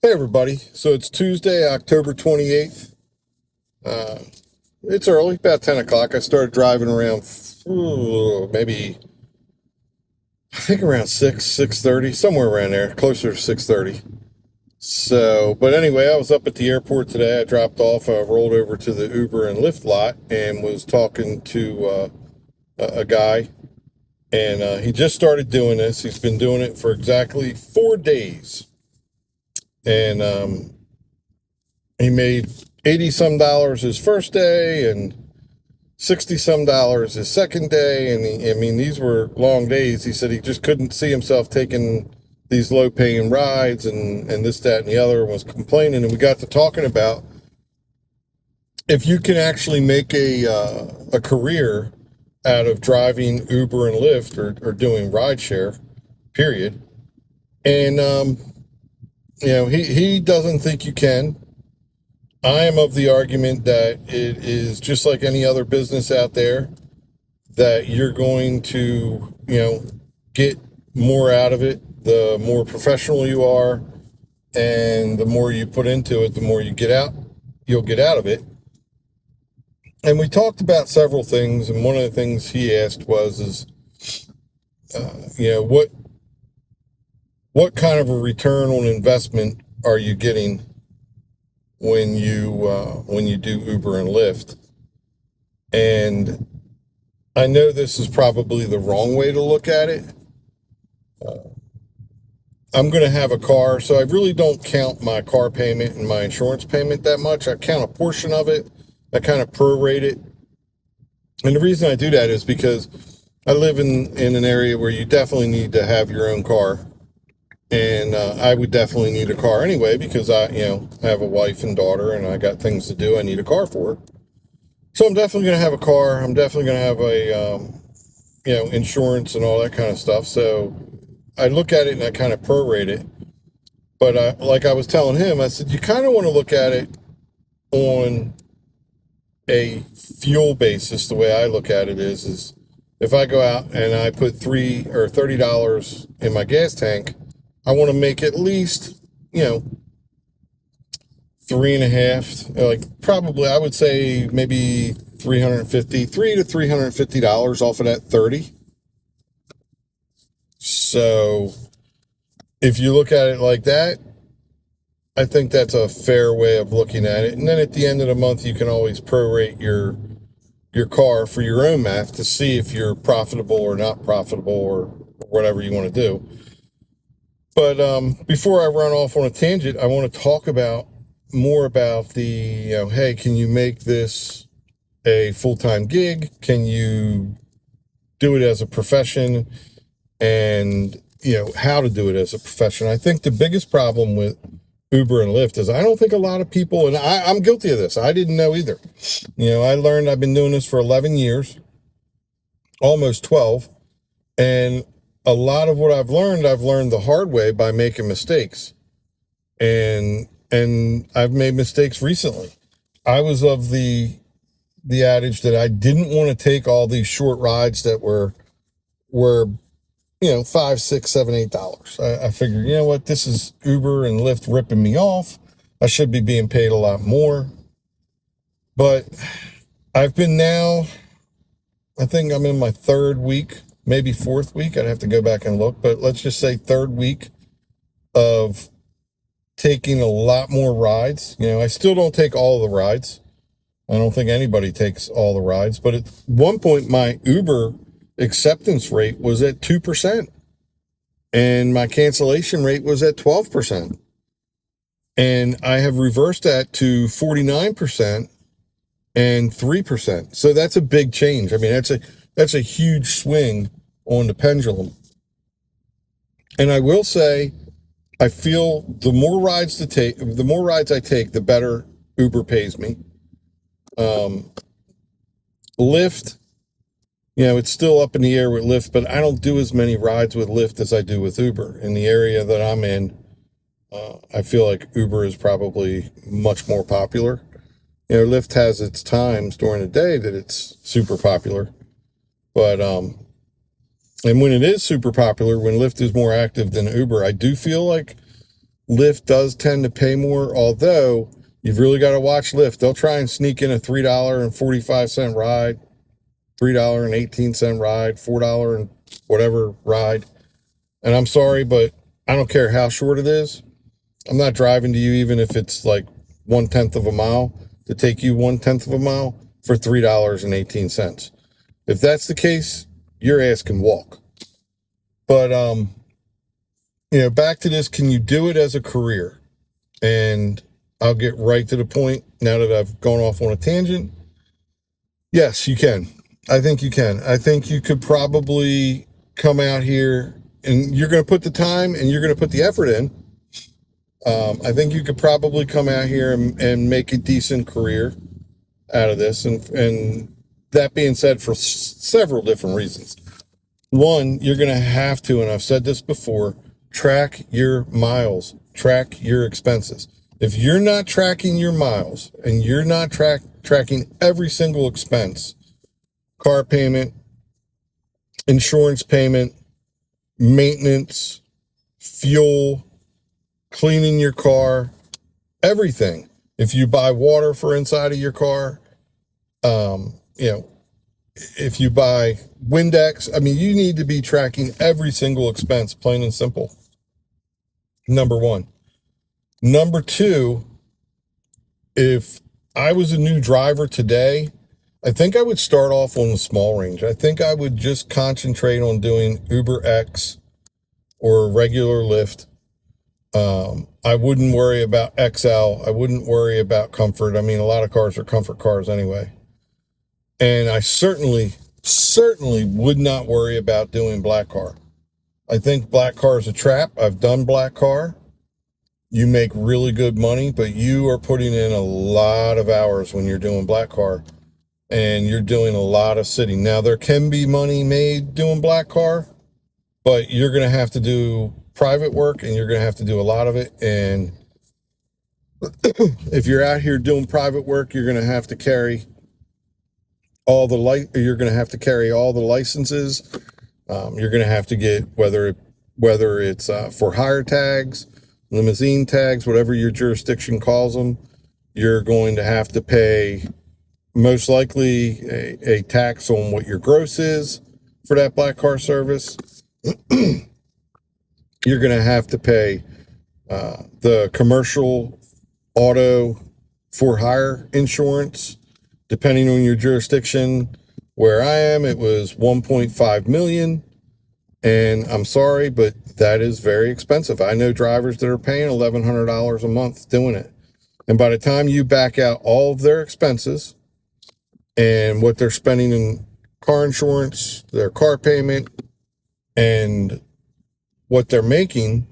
Hey everybody. So it's Tuesday, October 28th. It's early, about 10 o'clock. I started driving around, maybe, I think around 6:30, somewhere around there, closer to 6:30. So, but anyway, I was up at the airport today. I dropped off, I rolled over to the Uber and Lyft lot and was talking to a guy. And he just started doing this. He's been doing it for exactly 4 days. And he made 80 some dollars his first day and 60 some dollars his second day. And these were long days. He said he just couldn't see himself taking these low paying rides and this, that, and the other, and was complaining. And we got to talking about if you can actually make a career out of driving Uber and Lyft or doing rideshare, period. And, he doesn't think you can. I am of the argument that it is just like any other business out there, that you're going to, get more out of it the more professional you are, and the more you put into it, the more you'll get out of it. And we talked about several things, and one of the things he asked was, what kind of a return on investment are you getting when you do Uber and Lyft? And I know this is probably the wrong way to look at it. I'm going to have a car, so I really don't count my car payment and my insurance payment that much. I count a portion of it. I kind of prorate it. And the reason I do that is because I live in an area where you definitely need to have your own car. And I would definitely need a car anyway, because I have a wife and daughter, and I got things to do. I need a car for it. So I'm definitely going to have a car. I'm definitely going to have insurance and all that kind of stuff. So I look at it and I kind of prorate it. But like I was telling him, I said, you kind of want to look at it on a fuel basis. The way I look at it is if I go out and I put $3 or $30 in my gas tank, I want to make at least, 3.5, probably, I would say maybe $3 to $350 off of that 30. So if you look at it like that, I think that's a fair way of looking at it. And then at the end of the month, you can always prorate your car for your own math to see if you're profitable or not profitable or whatever you want to do. But before I run off on a tangent, I want to talk more about the, hey, can you make this a full-time gig? Can you do it as a profession? And, how to do it as a profession. I think the biggest problem with Uber and Lyft is I don't think a lot of people, and I'm guilty of this, I didn't know either. I learned, I've been doing this for 11 years, almost 12, and a lot of what I've learned the hard way by making mistakes. And I've made mistakes recently. I was of the adage that I didn't want to take all these short rides that were $5, $6, $7, $8. I figured, you know what, this is Uber and Lyft ripping me off. I should be being paid a lot more. But I've been now, I think I'm in my third week, maybe fourth week. I'd have to go back and look, but let's just say third week of taking a lot more rides. I still don't take all the rides. I don't think anybody takes all the rides, but at one point my Uber acceptance rate was at 2% and my cancellation rate was at 12%. And I have reversed that to 49% and 3%. So that's a big change. That's a huge swing on the pendulum. And I will say, I feel the more rides I take, the better Uber pays me. Lyft, it's still up in the air with Lyft, but I don't do as many rides with Lyft as I do with Uber. In the area that I'm in, I feel like Uber is probably much more popular. Lyft has its times during the day that it's super popular. But, and when it is super popular, when Lyft is more active than Uber, I do feel like Lyft does tend to pay more, although you've really got to watch Lyft. They'll try and sneak in a $3.45 ride, $3.18 ride, $4 and whatever ride. And I'm sorry, but I don't care how short it is. I'm not driving to you, even if it's like 1/10 of a mile, to take you 1/10 of a mile for $3.18. If that's the case, your ass can walk. But, back to this, can you do it as a career? And I'll get right to the point now that I've gone off on a tangent. Yes, you can. I think you can. I think you could probably come out here and you're going to put the time and you're going to put the effort in. I think you could probably come out here and make a decent career out of this. And that being said, for several different reasons. One, you're going to have to, and I've said this before, track your miles, track your expenses. If you're not tracking your miles and you're not tracking every single expense, car payment, insurance payment, maintenance, fuel, cleaning your car, everything. If you buy water for inside of your car, if you buy Windex, you need to be tracking every single expense, plain and simple. Number one. Number two, if I was a new driver today, I think I would start off on the small range. I think I would just concentrate on doing Uber X or regular Lyft. I wouldn't worry about XL. I wouldn't worry about comfort. A lot of cars are comfort cars anyway. And I certainly would not worry about doing black car. I think black car is a trap. I've done black car. You make really good money, but you are putting in a lot of hours when you're doing black car, and you're doing a lot of sitting. Now, there can be money made doing black car, but you're going to have to do private work, and you're going to have to do a lot of it. And if you're out here doing private work, you're going to have to carry all the licenses. You're going to have to get whether it's for hire tags, limousine tags, whatever your jurisdiction calls them. You're going to have to pay most likely a tax on what your gross is for that black car service. You're going to have to pay the commercial auto for hire insurance, depending on your jurisdiction. Where I am, it was 1.5 million. And I'm sorry, but that is very expensive. I know drivers that are paying $1,100 a month doing it. And by the time you back out all of their expenses and what they're spending in car insurance, their car payment, and what they're making,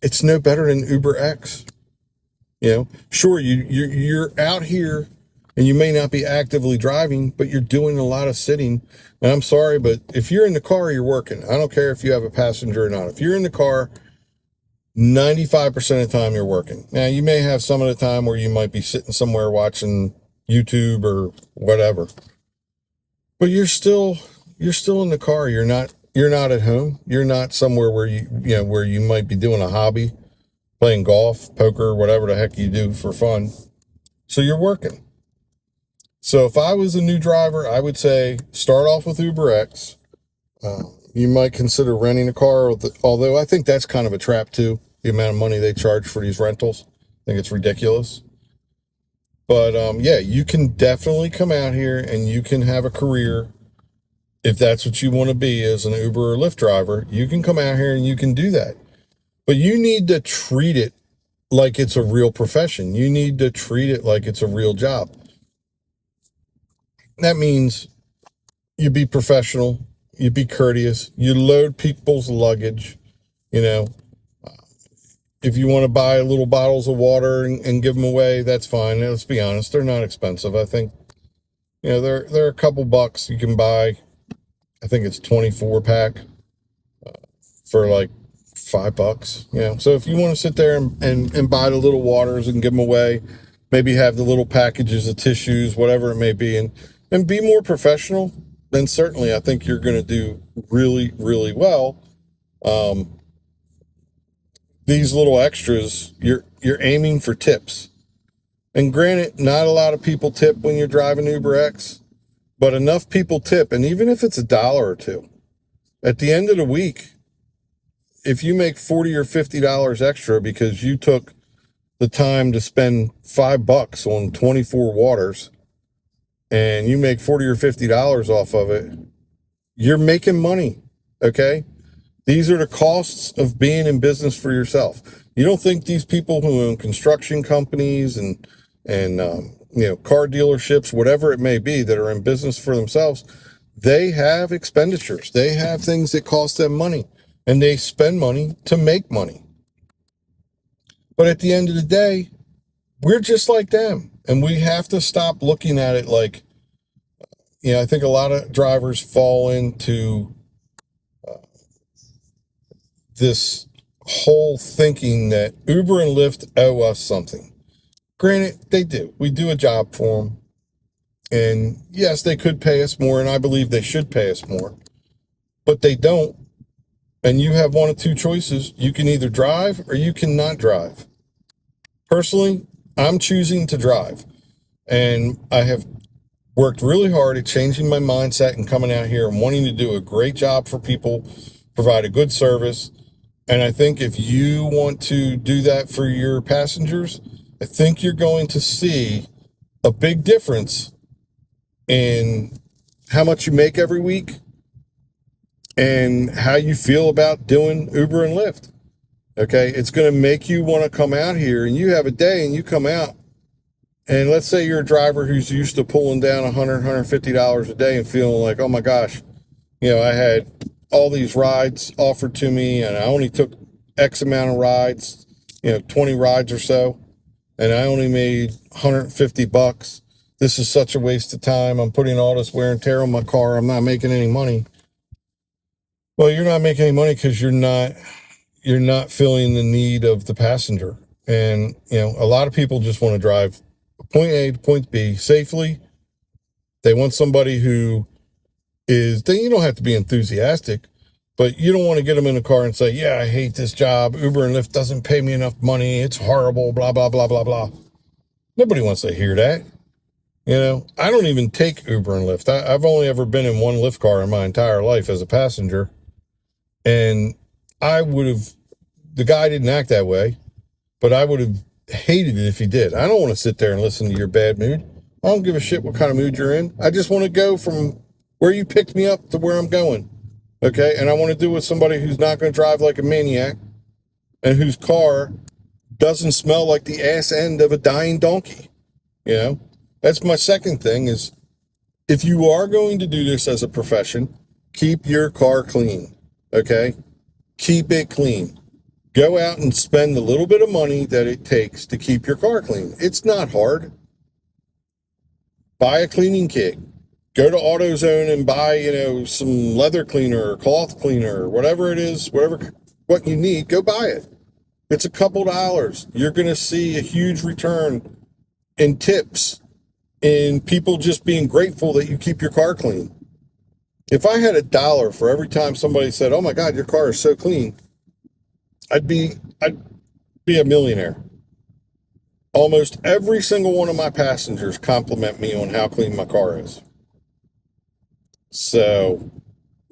it's no better than Uber X. Sure, you're out here and you may not be actively driving, but you're doing a lot of sitting. And I'm sorry, but if you're in the car, you're working. I don't care if you have a passenger or not. If you're in the car, 95% of the time you're working. Now, you may have some of the time where you might be sitting somewhere watching YouTube or whatever, but you're still in the car. You're not at home. You're not somewhere where you might be doing a hobby, playing golf, poker, whatever the heck you do for fun. So you're working. So if I was a new driver, I would say start off with Uber X. You might consider renting a car, although I think that's kind of a trap too, the amount of money they charge for these rentals. I think it's ridiculous. But you can definitely come out here and you can have a career. If that's what you want to be as an Uber or Lyft driver, you can come out here and you can do that. But you need to treat it like it's a real profession. You need to treat it like it's a real job. That means you be professional, you be courteous, you load people's luggage. If you want to buy little bottles of water and give them away, that's fine. Let's be honest, they're not expensive. I think, they're a couple bucks. You can buy, I think it's 24 pack for like $5. So if you want to sit there and buy the little waters and give them away, maybe have the little packages of tissues, whatever it may be, and be more professional, then certainly I think you're going to do really, really well. these little extras, you're aiming for tips. And granted, not a lot of people tip when you're driving Uber X, but enough people tip. And even if it's $1 or $2, at the end of the week, if you make $40 or $50 extra because you took the time to spend $5 on 24 waters and you make $40 or $50 off of it, you're making money. Okay. These are the costs of being in business for yourself. You don't think these people who own construction companies and car dealerships, whatever it may be, that are in business for themselves, they have expenditures. They have things that cost them money, and they spend money to make money. But at the end of the day, we're just like them, and we have to stop looking at it like, I think a lot of drivers fall into this whole thinking that Uber and Lyft owe us something. Granted, they do. We do a job for them. And yes, they could pay us more, and I believe they should pay us more. But they don't. And you have one of two choices. You can either drive or you cannot drive. Personally, I'm choosing to drive. And I have worked really hard at changing my mindset and coming out here and wanting to do a great job for people, provide a good service. And I think if you want to do that for your passengers, I think you're going to see a big difference in how much you make every week and how you feel about doing Uber and Lyft. Okay. It's going to make you want to come out here, and you have a day and you come out, and let's say you're a driver who's used to pulling down $100, $150 a day and feeling like, oh my gosh, I had all these rides offered to me and I only took X amount of rides, 20 rides or so, and I only made $150. This is such a waste of time. I'm putting all this wear and tear on my car. I'm not making any money. Well, you're not making any money because you're not filling the need of the passenger. And, a lot of people just want to drive point A to point B safely. They want somebody who you don't have to be enthusiastic, but you don't want to get them in a car and say, yeah, I hate this job. Uber and Lyft doesn't pay me enough money. It's horrible, blah, blah, blah, blah, blah. Nobody wants to hear that. I don't even take Uber and Lyft. I've only ever been in one Lyft car in my entire life as a passenger. And the guy didn't act that way, but I would have hated it if he did. I don't want to sit there and listen to your bad mood. I don't give a shit what kind of mood you're in. I just want to go from where you picked me up to where I'm going. Okay. And I want to do it with somebody who's not going to drive like a maniac and whose car doesn't smell like the ass end of a dying donkey. That's my second thing is, if you are going to do this as a profession, keep your car clean. Okay. Keep it clean. Go out and spend the little bit of money that it takes to keep your car clean. It's not hard. Buy a cleaning kit. Go to AutoZone and buy, some leather cleaner or cloth cleaner or whatever it is, what you need, go buy it. It's a couple dollars. You're going to see a huge return in tips, in people just being grateful that you keep your car clean. If I had $1 for every time somebody said, oh my God, your car is so clean, I'd be a millionaire. Almost every single one of my passengers compliment me on how clean my car is. So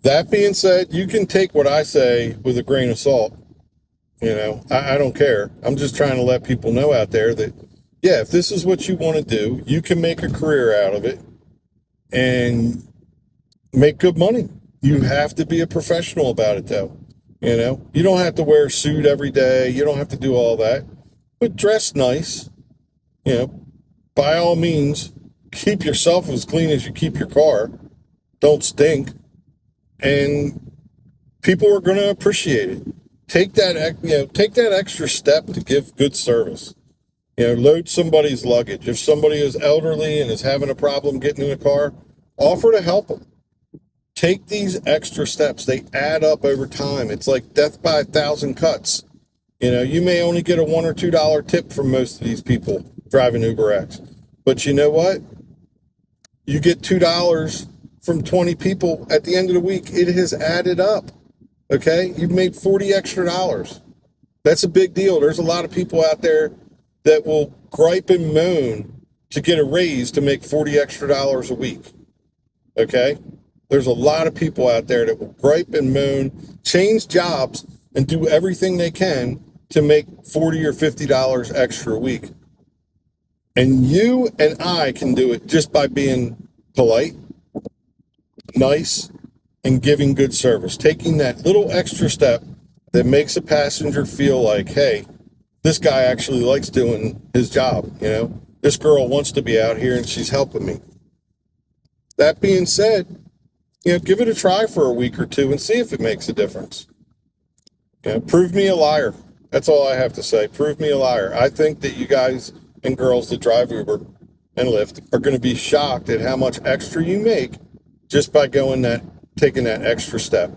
that being said, you can take what I say with a grain of salt. I don't care. I'm just trying to let people know out there that, yeah, if this is what you want to do, you can make a career out of it and make good money. You have to be a professional about it, though. You don't have to wear a suit every day. You don't have to do all that, but dress nice. By all means, keep yourself as clean as you keep your car. Don't stink. And people are going to appreciate it. Take that extra step to give good service. Load somebody's luggage. If somebody is elderly and is having a problem getting in a car, offer to help them. Take these extra steps. They add up over time. It's like death by 1,000 cuts. You may only get a $1 or $2 tip from most of these people driving Uber X. But you know what? You get $2 from 20 people at the end of the week. It has added up. Okay? You've made $40 extra. That's a big deal. There's a lot of people out there that will gripe and moan to get a raise to make $40 extra a week. Okay? There's a lot of people out there that will gripe and moan, change jobs, and do everything they can to make $40 or $50 extra a week. And you and I can do it just by being polite, nice, and giving good service. Taking that little extra step that makes a passenger feel like, hey, this guy actually likes doing his job, you know? This girl wants to be out here and she's helping me. That being said, you know, give it a try for a week or two and see if it makes a difference. You know, prove me a liar. That's all I have to say. Prove me a liar. I think that you guys and girls that drive Uber and Lyft are going to be shocked at how much extra you make just by taking that extra step.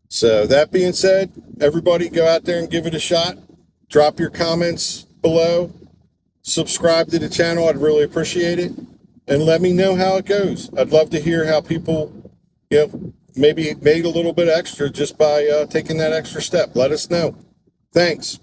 So that being said, everybody go out there and give it a shot. Drop your comments below. Subscribe to the channel. I'd really appreciate it. And let me know how it goes. I'd love to hear how people, you know, maybe made a little bit extra just by taking that extra step. Let us know. Thanks.